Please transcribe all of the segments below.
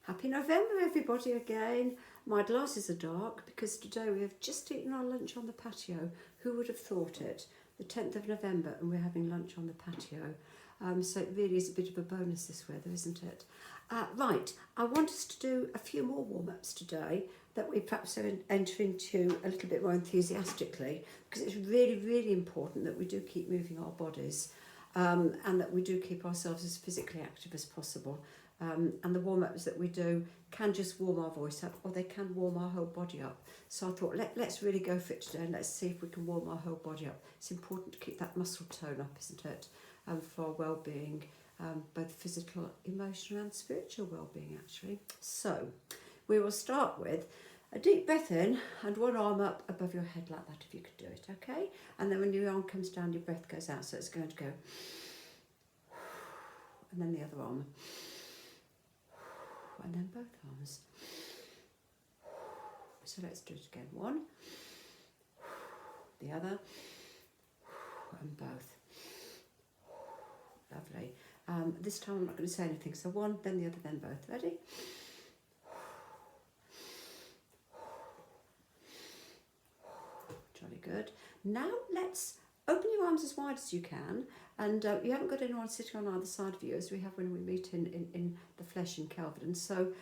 Happy November, everybody, again. My glasses are dark because today we have just eaten our lunch on the patio. Who would have thought it? The 10th of November and we're having lunch on the patio. So it really is a bit of a bonus this weather, isn't it? Right, I want us to do a few more warm-ups today that we perhaps enter into a little bit more enthusiastically, because it's really, really important that we do keep moving our bodies and that we do keep ourselves as physically active as possible. And the warm-ups that we do can just warm our voice up, or they can warm our whole body up. So I thought, let's really go for it today, and let's see if we can warm our whole body up. It's important to keep that muscle tone up, isn't it? For our well-being, both physical, emotional and spiritual well-being, actually. So we will start with a deep breath in and one arm up above your head like that, if you could do it, okay? And then when your arm comes down, your breath goes out, so it's going to go. And then the other arm. And then both arms. So let's do it again. One, the other, and both. Lovely. This time I'm not going to say anything. So one, then the other, then both. Ready? Jolly good. Now let's open your arms as wide as you can, and you haven't got anyone sitting on either side of you as we have when we meet in the flesh in Kelvedon. So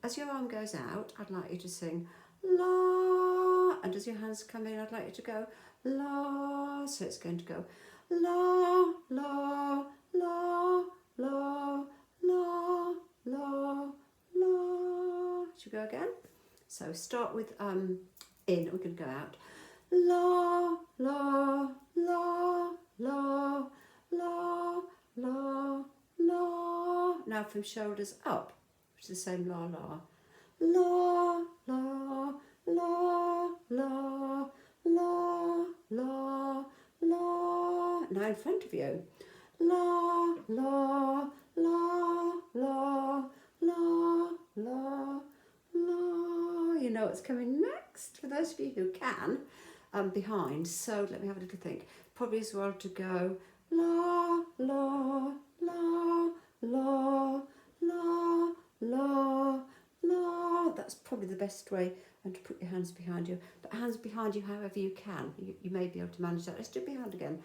as your arm goes out, I'd like you to sing la, and as your hands come in, I'd like you to go la. So it's going to go la, la, la, la, la, la, la. Should we go again? So start with in, we're going to go out. La, la, la, la, la, la, la. Now from shoulders up, which is the same la, la. La, la, la, la, la, la, la. Now in front of you. La, la, la, la, la, la, la. You know what's coming next, for those of you who can. Behind, so let me have a little think. Probably as well to go la, la, la, la, la, la, la. That's probably the best way, and to put your hands behind you. But hands behind you however you can. You may be able to manage that. Let's do behind again.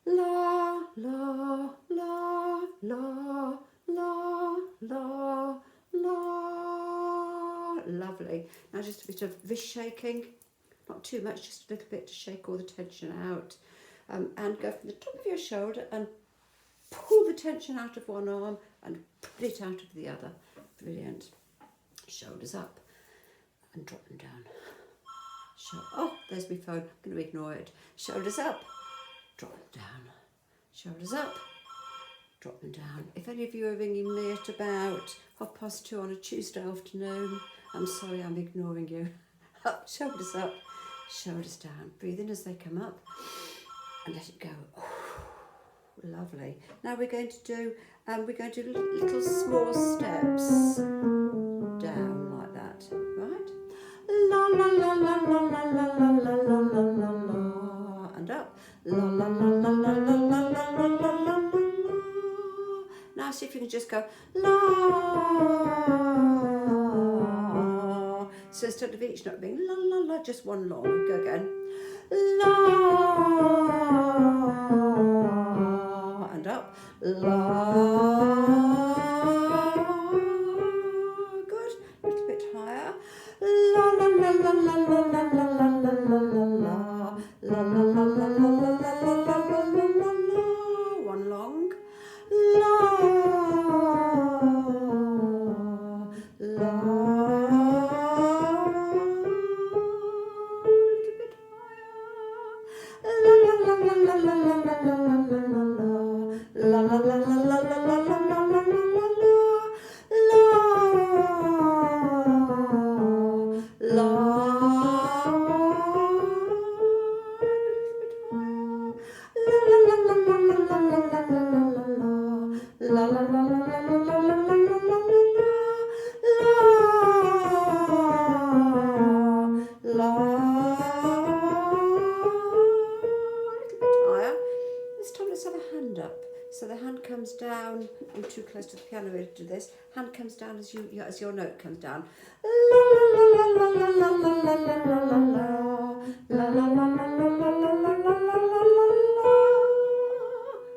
La, la, la, la, la, la, la. Lovely. Now just a bit of vis shaking. Not too much, just a little bit to shake all the tension out. And go from the top of your shoulder and pull the tension out of one arm and pull it out of the other. Brilliant. Shoulders up and drop them down. Oh, there's my phone. I'm going to ignore it. Shoulders up, drop them down. Shoulders up, drop them down. If any of you are ringing me at about 2:30 on a Tuesday afternoon, I'm sorry, I'm ignoring you. Up, shoulders up. Shoulders down. Breathe in as they come up and let it go. Oh, lovely. Now we're going to do little small steps down like that. Right? La la la la la la la la la la la la, and up. La la la la la la la la la la la la. Now see if you can just go la. So instead of each note being la la la, just one long. Go again. La, and up. La. Good. A little bit higher. La la la la la la la la la la la la. La la la la la la la la la la la la. One long. La. La. close to the piano ready to do this. Hand comes down as your note comes down. La la la la la la la la la la la la la la la la la la la la.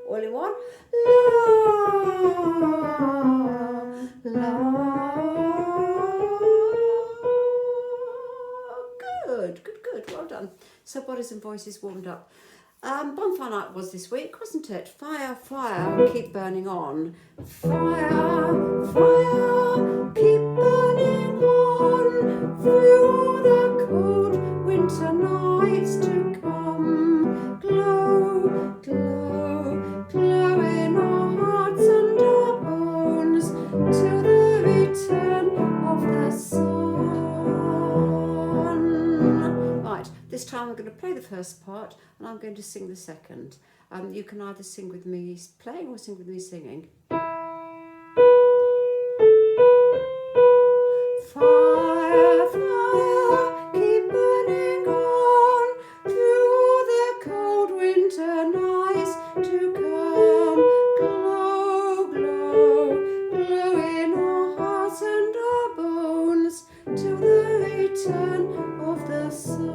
All in one. La la. Good. Well done. So bodies and voices warmed up. Bonfire night was this week, wasn't it? Fire, keep burning on. Fire, keep burning on through the cold winter nights to come. Glow in our hearts and our bones till the return of the sun. Right, this time I'm going to play the first part and I'm going to sing the second. You can either sing with me playing or sing with me singing. Fire, keep burning on through the cold winter nights to come. Glow in our hearts and our bones till the return of the sun.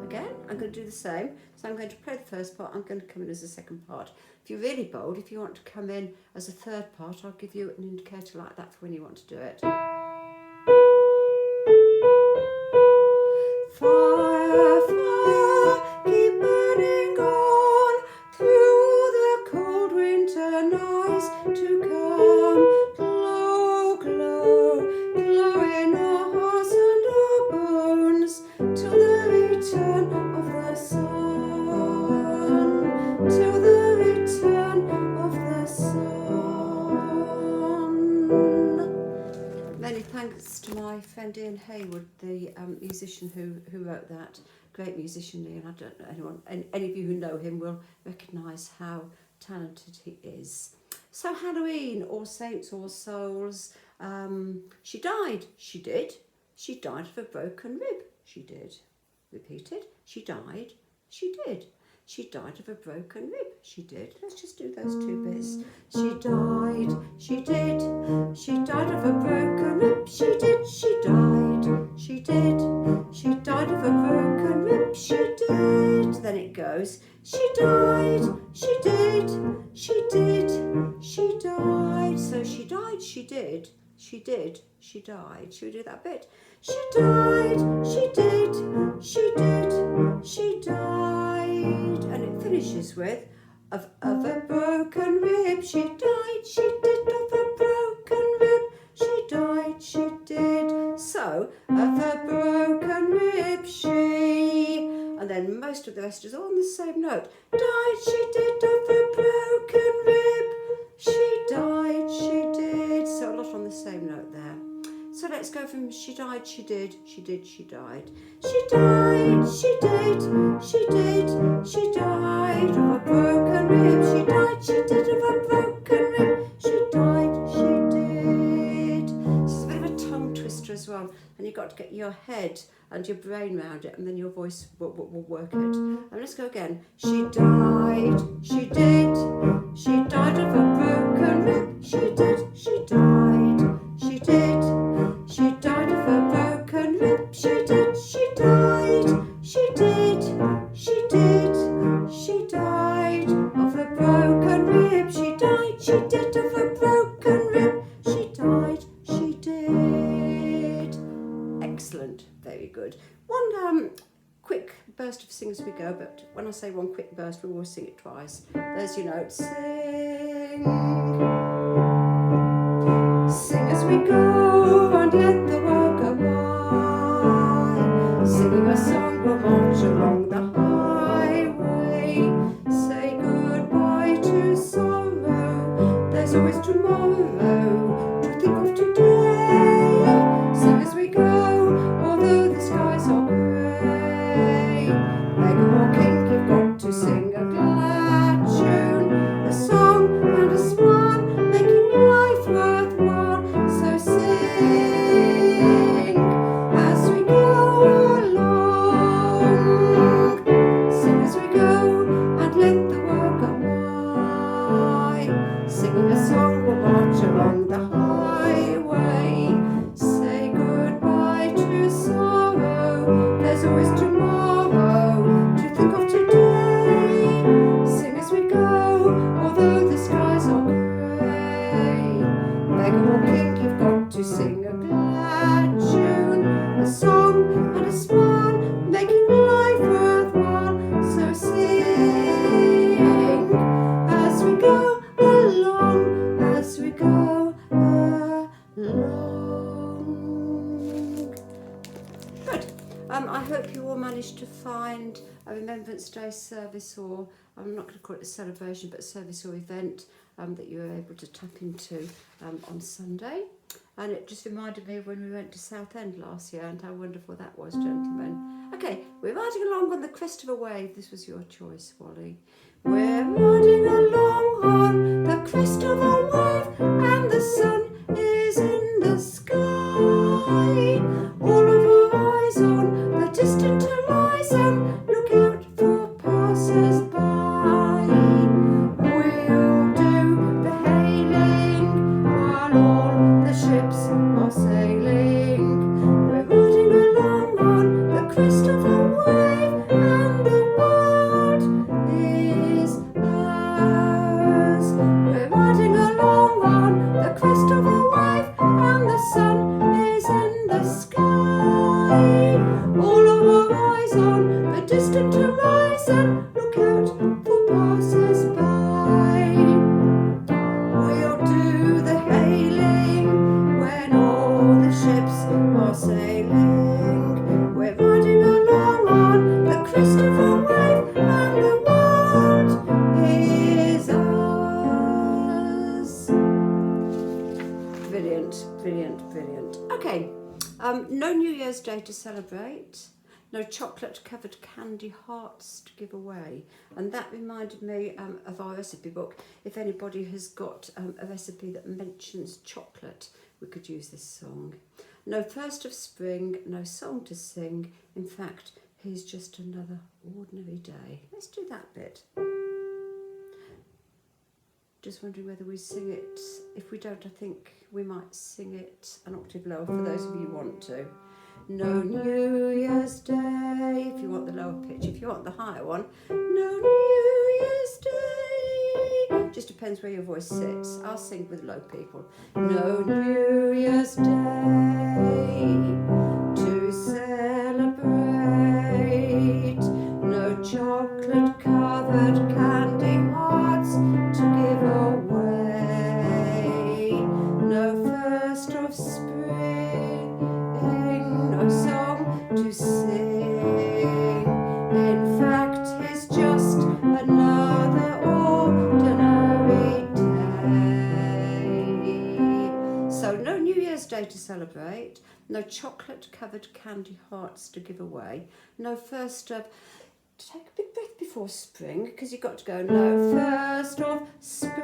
Again, I'm going to do the same. So I'm going to play the first part, I'm going to come in as the second part. If you're really bold, if you want to come in as a third part, I'll give you an indicator like that for when you want to do it. Fire, keep burning on through the cold winter nights to come. Glow in our hearts and our bones till the return of the sun. Till the return of the sun. Many thanks to my friend Ian Hayward, the musician who wrote that. Great musician, Ian. I don't know any of you who know him will recognise how talented he is. So Halloween, All Saints, All Souls. She died. She did. She died of a broken rib. She did. Repeated. She died. She did. She died of a broken rib. She did. Let's just do those two bits. She died. She did. She died of a broken rib. She did. She died. She did. She died of a broken rib. She did. Then it goes. She died. She did. She did. She died. So she died. She did. She did. She died. Should we do that bit? She died. She did. She did. She died. And it finishes with of a broken rib. She died. She did. Of a broken rib. She died. She did. So of a broken rib she. And then most of the rest is all on the same note. Died. She did. Of a broken rib. She died. She did. So a lot on the same note there. So let's go from she died, she did, she did, she died. She died, she did, she did, she died of a broken rib. She died, she did of a broken rib. She died, she did. This is a bit of a tongue twister as well. And you've got to get your head and your brain around it and then your voice will work it. And let's go again. She died, she did, she died of a broken rib. She did, she died, she did. She died of a broken rib. She did, she died. She did, she did. She died of a broken rib. She died, she did of a broken rib. She died, she did. Excellent, very good. One quick burst of sing as we go, but when I say one quick burst, we will sing it twice. There's your note. Sing. Sing as we go and let the world go by. Singing a song we'll march along the highway. Say goodbye to sorrow. There's always tomorrow to think of today. Sing as we go, although the skies are grey. Meg Hawking, you've got to sing a glad tune, a song and a smile, making life worthwhile. So sing as we go along. Sing as we go and let the world go by. beggar walking, you've got to sing a glad tune, a song and a smile, making life worthwhile. So sing as we go along, as we go along. Good. I hope you all managed to find a Remembrance Day service, or I'm not going to call it a celebration, but a service or event that you were able to tap into on Sunday. And it just reminded me of when we went to Southend last year and how wonderful that was, gentlemen. Okay, we're riding along on the crest of a wave. This was your choice, Wally. We're riding along on the crest of a wave, and the sun is in the sky. All of our eyes on the distant horizon, look out for passers-by. We'll do the hailing while all the ships are sailing. We're riding along on the crest of a wave, and the world is ours. We're riding along on the crest of a wave, and the sun is in the sky. All of our eyes on the distant horizon, look out for passers-by. We'll do the hailing when all the ships are sailing. We're riding along on the crest of a wave, and the world is ours. Brilliant, brilliant, brilliant. Okay, no New Year's Day to celebrate. No chocolate-covered candy hearts to give away. And that reminded me of our recipe book. If anybody has got a recipe that mentions chocolate, we could use this song. No first of spring, no song to sing. In fact, here's just another ordinary day. Let's do that bit. Just wondering whether we sing it. If we don't, I think we might sing it an octave lower for those of you who want to. No New Year's Day, if you want the lower pitch. If you want the higher one, no New Year's Day. Just depends where your voice sits. I'll sing with low people. No New Year's Day to celebrate. No chocolate covered candy hearts to give away. No first of spring, no song to sing. In fact, it's just another ordinary day. So no New Year's Day to celebrate, no chocolate covered candy hearts to give away, no first of, take a big breath before spring, because you've got to go no first of spring,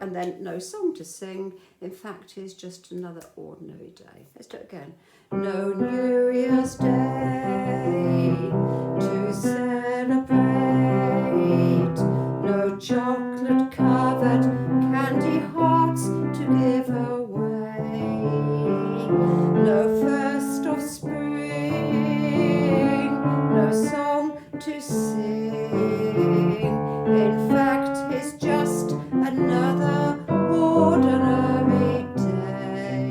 and then no song to sing. In fact, here's just another ordinary day. Let's do it again. No New Year's Day to celebrate. No chocolate covered candy hearts to give away. No first of spring, no song to sing. In fact, it's just another ordinary day.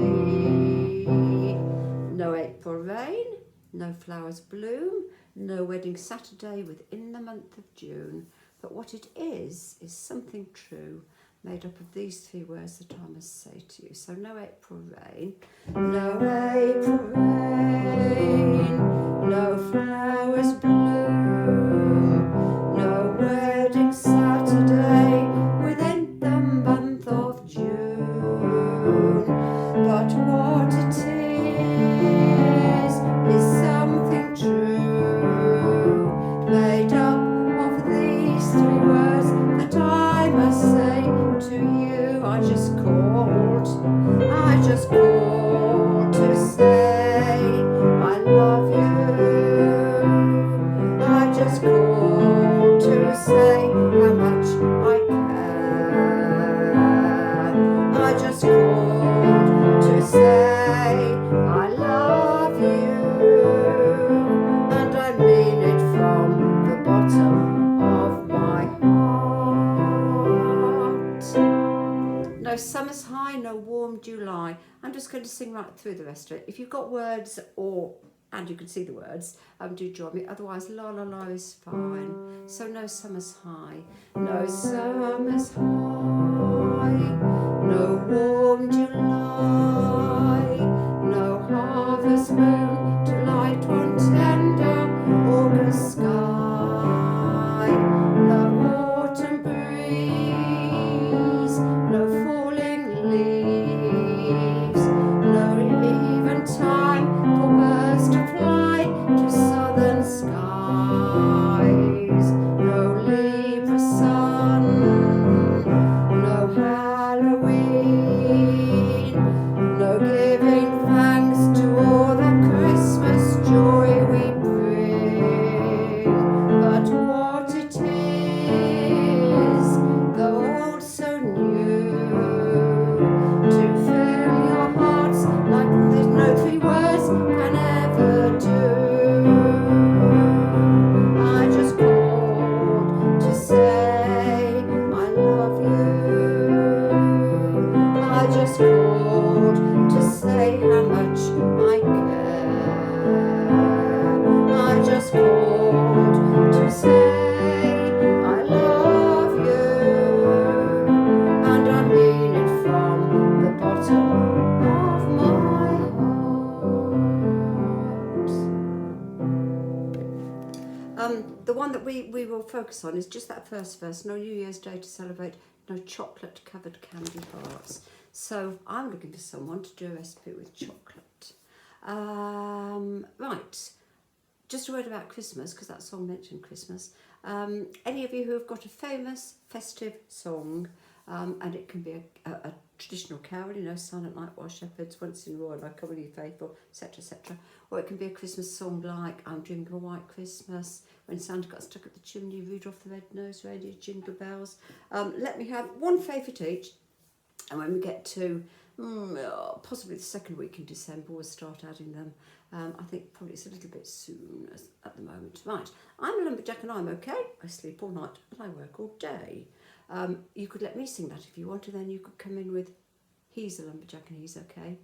No April rain, no flowers bloom, no wedding Saturday within the month of June. But what it is something true, made up of these three words that I must say to you. So no April rain, no April rain, no flowers bloom, no wedding Saturday within the month of June. But what it is something true, made up of these three words that I must say to you. I just called to say I love you. No summer's high, no warm July. I'm just going to sing right through the rest of it. If you've got words and you can see the words, do join me. Otherwise, la la la is fine. So no summer's high, no summer's high, no warm July, no harvest moon to light one tender August sky, no autumn breeze, no falling leaves, no even time for birds to fly to southern skies, no Libra sun, no Halloween, no giving thanks to all the Christmas joy we bring, but what it is, though old so new, to fill your hearts like there's no three words can ever do. I just called to say I love you. I just called to say how much I care. I just called to say I love you, and I mean it from the bottom of my heart. The one that we will focus on is just that first verse. No New Year's Day to celebrate, no chocolate covered candy hearts. So I'm looking for someone to do a recipe with chocolate. Right, just a word about Christmas, because that song mentioned Christmas. Any of you who have got a famous festive song, and it can be a traditional carol, you know, Silent Night while shepherds once in Royal, I come with you faithful, etc., etc. Or it can be a Christmas song like I'm Dreaming of a White Christmas, When Santa Got Stuck at the Chimney, Rudolph the Red-Nosed Reindeer, Jingle Bells. Let me have one favourite each, and when we get to possibly the second week in December, we'll start adding them. I think probably it's a little bit soon at the moment. Right, I'm a lumberjack and I'm okay. I sleep all night and I work all day. You could let me sing that if you want, and then you could come in with he's a lumberjack and he's okay.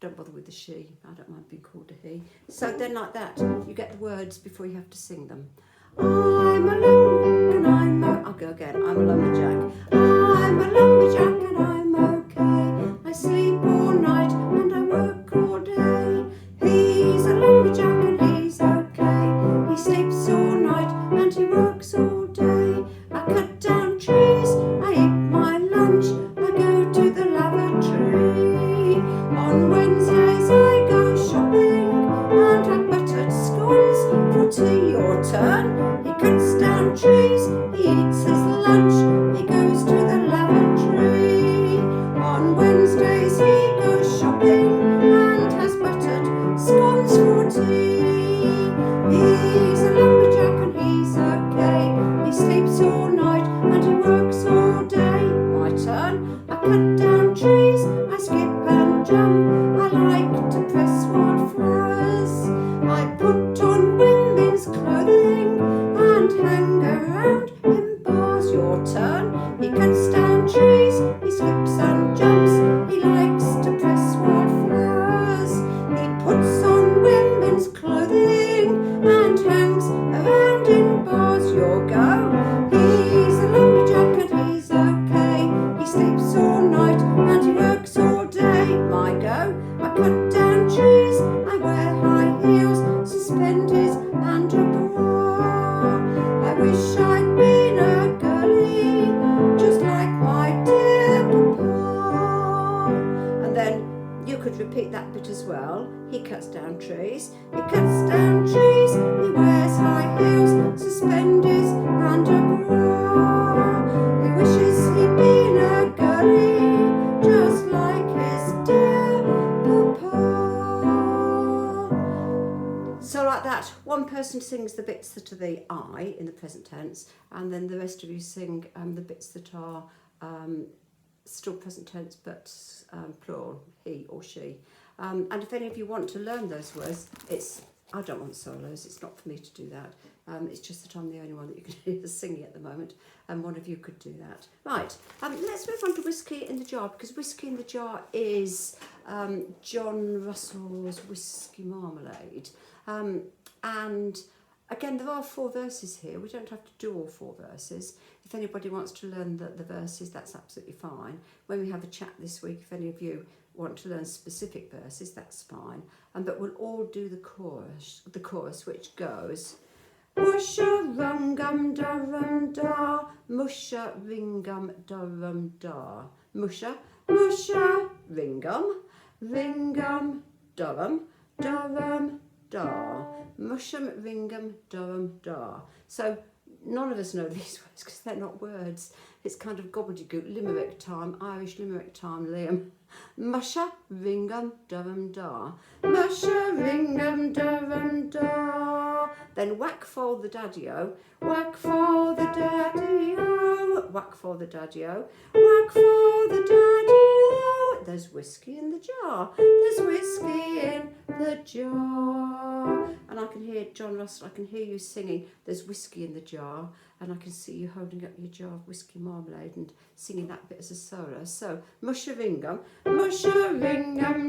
Don't bother with the she. I don't mind being called a he. So then like that, you get the words before you have to sing them. I'm a lumberjack and I'm I'll go again. I'm a lumberjack. I'm a lumberjack and I'm okay. I sleep all night and I work all day. He's a lumberjack and he's okay. He sleeps all night and he works all day. I cut down trees, I eat my lunch, I go to the lavatory. On Wednesdays I go shopping and have buttered scones for tea. Your turn. He cuts down trees, he eats his lunch, he goes to the lavatory. On Wednesdays he goes shopping and has buttered scones for tea. He's a lumberjack and he's okay. He sleeps all night and he works all day. My turn. I cut down trees, I skip and jump. I like to press wildflowers. I put on women's clothing and hang around in bars. Your turn. He cuts down trees, he skips and jumps. He likes to press wildflowers. He puts on women's clothing and hangs around in bars. Your go. He's a lumberjack and he's okay. He sleeps all night and he works all day. My go. I cut down trees, I wear high heels, suspenders and a bra. I wish I'd been a girlie, just like my dear papa. And then you could repeat that bit as well. He cuts down trees, he cuts down trees, he wears high heels, suspenders and a bra. He wishes he'd been a girlie, just like his dear papa. So like that, one person sings the bits that are the I in the present tense, and then the rest of you sing the bits that are still present tense but plural, he or she. And if any of you want to learn those words, it's I don't want solos, it's not for me to do that. It's just that I'm the only one that you can hear singing at the moment, and one of you could do that. Right, let's move on to Whiskey in the Jar, because Whiskey in the Jar is John Russell's Whiskey Marmalade. And again, there are 4 verses here. We don't have to do all 4 verses. If anybody wants to learn the verses, that's absolutely fine. When we have a chat this week, if any of you want to learn specific verses, that's fine. But we'll all do the chorus, which goes, Musha ringum darum da, musha ringum darum da, musha, musha ringum, ringum darum, darum da, mushum ringum darum da. So none of us know these words because they're not words. It's kind of gobbledygook, limerick time, Irish limerick time, Liam. Musha ringum darum da, musha ringum darum da. Then whack for the daddy-o, whack for the daddy-o, whack for the daddy-o, whack for the daddy-o. There's whiskey in the jar, there's whiskey in the jar. And I can hear John Russell, I can hear you singing, there's whiskey in the jar, and I can see you holding up your jar of whiskey marmalade and singing that bit as a solo. So, musha ringum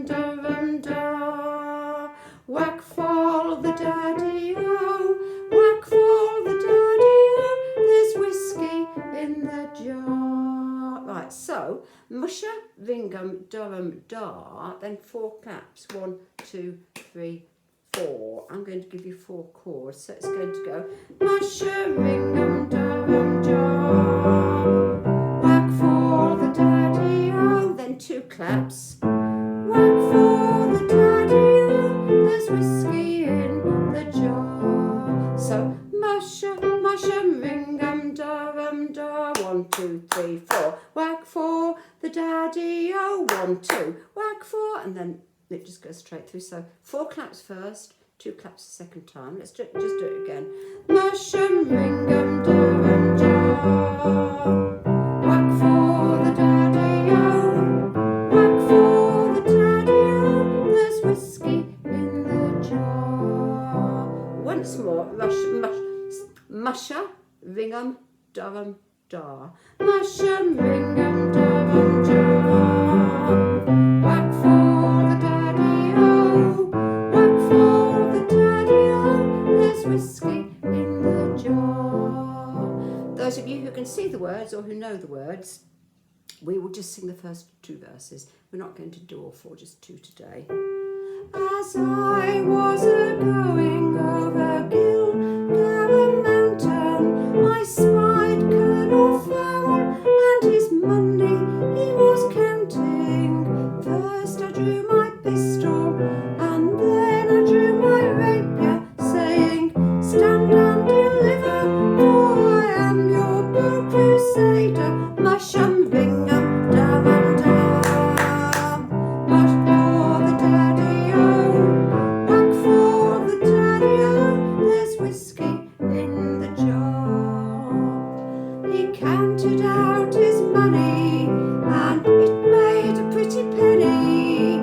darum da, whack for the daddy-o, whack for the daddy-o, there's whiskey in the jar. Right, so, musha ringum darum da, then 4 claps, 1, 2, 3, 4. I'm going to give you 4 chords, so it's going to go musha ringum darum da, whack for the daddy-o, then 2 claps, whack for the daddy-o, there's whiskey in the jar. So musha ringum darum da, 1, 2, 3, 4, whack for the daddy-o, 1, 2, whack for, and then it just goes straight through. So 4 claps first, 2 claps the second time. Let's just do it again. Mushum ringum darum jar, whack for the daddy-o, whack for the daddy-o, there's whiskey in the jar. Once more, musha ringum darum jar, mushum ringum darum jar, whack for the daddy-o, whack for the daddy-o, there's whiskey in the jar. Those of you who can see the words or who know the words, we will just sing the first 2 verses. We're not going to do all 4, just 2 today. As I was a-going over Gilgara mountain, I spied Colonel Farrell and his money he was counting. First I drew my pistol and then I drew my rapier, saying, stand and deliver, for I am your bold crusader. Mushum ringum darum da, mush for the daddy-o, whack for the daddy-o, there's whiskey in the jar. He counted out his money and it made a pretty penny.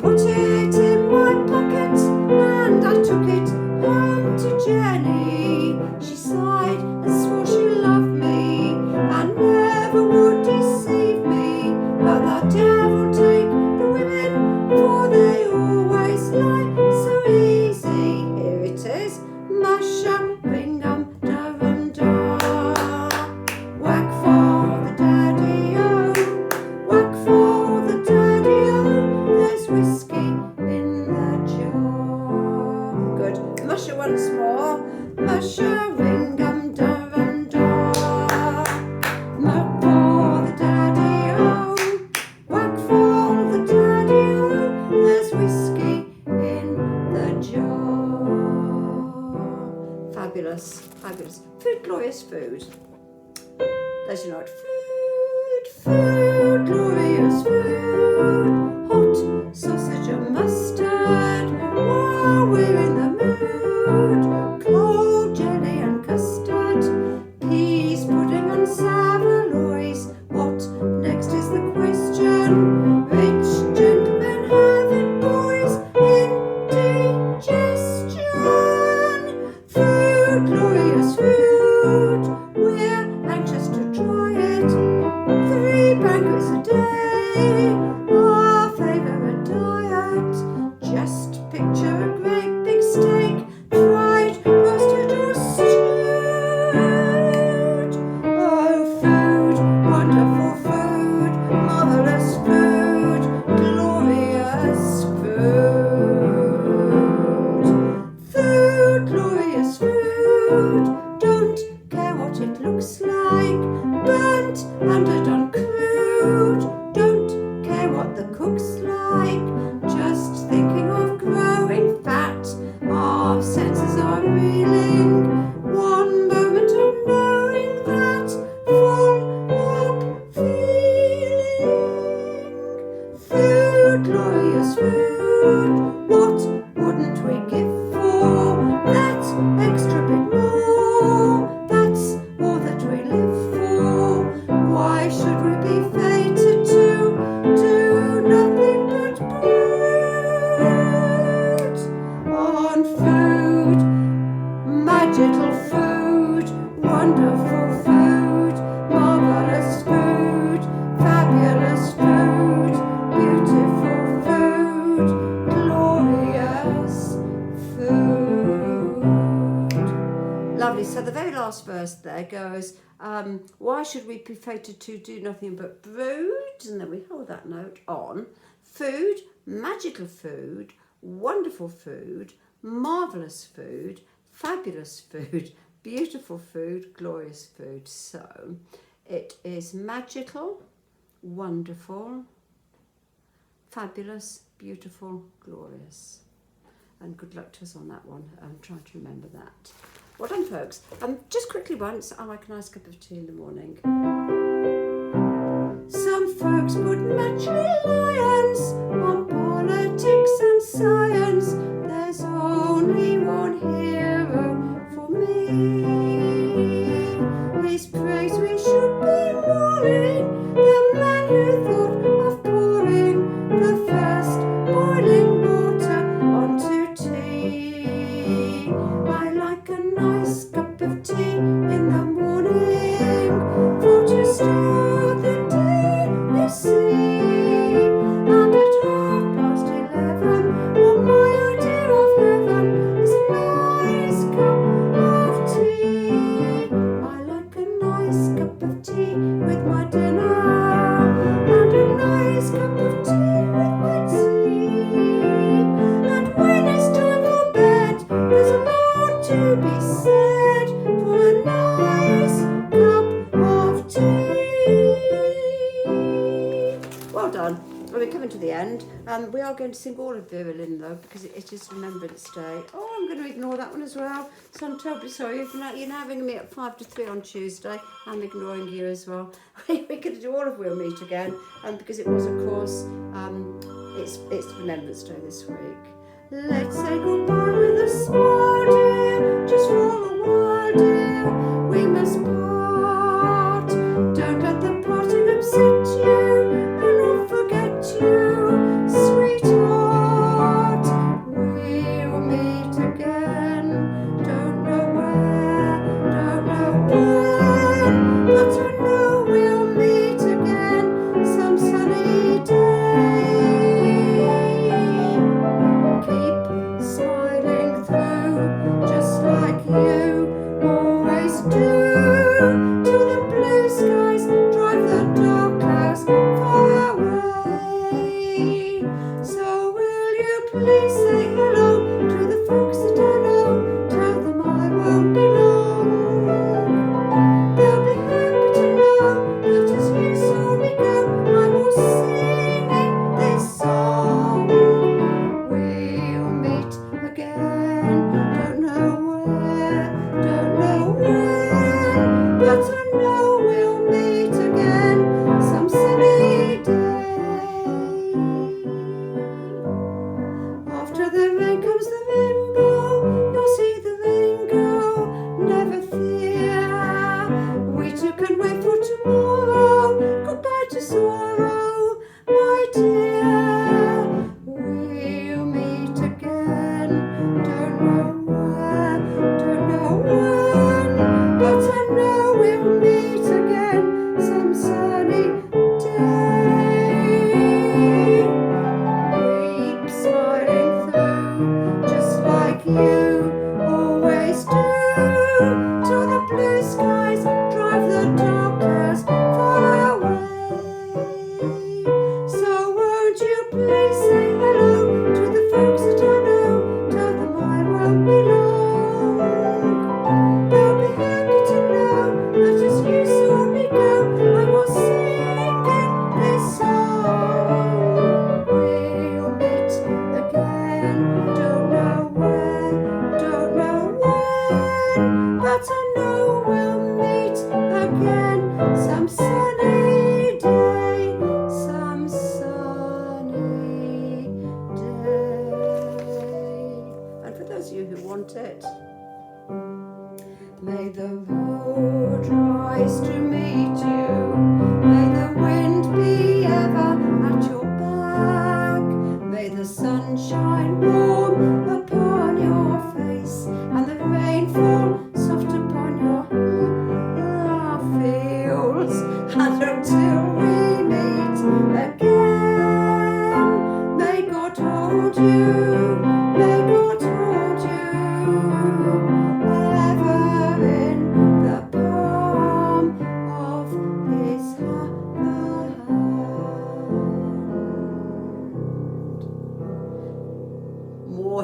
Put it in my pocket and I took it home to Jenny. She sighed and swore she loved me and never would deceive me. But the devil take the women, for they always lie so easy. Here it is. Musha ringum darum da, whack for the daddy-o, whack for the daddy-o, there's whiskey in the jar. Good. Musha once more. Musha ringum darum da, whack for the daddy-o, whack for the daddy-o, there's whiskey in the jar. Fabulous, fabulous. Food, glorious food. There's your note. Food, glorious food. Hot sausage and mustard while we're in the mood. Cold jelly and custard, peas, pudding and saveloys. What next is the question? Rich gentlemen have it, boys. Indigestion. it's a day, our favourite diet. Just picture a great big steak, fried, roasted or stewed. Oh, food, wonderful food, marvellous food, glorious food. Food, glorious food, don't care what it looks like, burnt, underdone, crude, don't care what the cook's like, just thinking of growing fat, our senses are reeling, one moment of knowing that, full of feeling. Food, glorious food, what wouldn't we give for that extra bit more? That's all that we live for. Why should we be fated to do nothing but brood on food, magical food, wonderful food, marvellous food, fabulous food, beautiful food, glorious food. Lovely. So the very last verse there goes, why should we be fated to do nothing but brood? And then we hold that note on. Food, magical food, wonderful food, marvellous food, fabulous food, beautiful food, glorious food. So it is magical, wonderful, fabulous, beautiful, glorious. And good luck to us on that one. I'm trying to remember that. Well done, folks. Just quickly once, I like a nice cup of tea in the morning. Some folks put much reliance on politics and science. There's only one hero for me. His praise we should be roaring, the man who thought of pouring the first boiling water onto tea. I like a nice cup of tea in the morning, for to start the day, you see. And at 11:30, oh my idea of heaven is a nice cup of tea. I like a nice cup of tea with my dinner, and a nice cup of tea with my tea. And when it's time for bed, there's a lot to be said for a nice cup of tea. Well done. Well, we're coming to the end. We are going to sing all of Vera Lynn though, because it is Remembrance Day. Oh, I'm going to ignore that one as well. So I'm terribly sorry. You're now ringing me at 5 to 3 on Tuesday. I'm ignoring you as well. We're going to do all of We'll Meet Again, because it was, of course, it's Remembrance Day this week. Let's say goodbye with a smile, dear, just for a while, dear. We must part. Don't let the parting upset you, and I'll forget you, sweetheart. We'll meet again. Don't know where, don't know when, but I know we'll meet again some sunny day. Keep smiling through, just like you always do.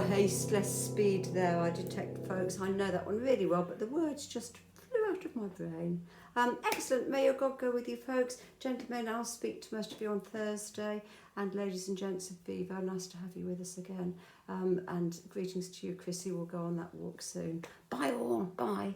more haste, less speed there, I detect, folks. I know that one really well, but the words just flew out of my brain. Excellent. May your God go with you, folks. Gentlemen, I'll speak to most of you on Thursday. And ladies and gents of Vivo, nice to have you with us again. And greetings to you, Chrissy. We'll go on that walk soon. Bye all. Bye.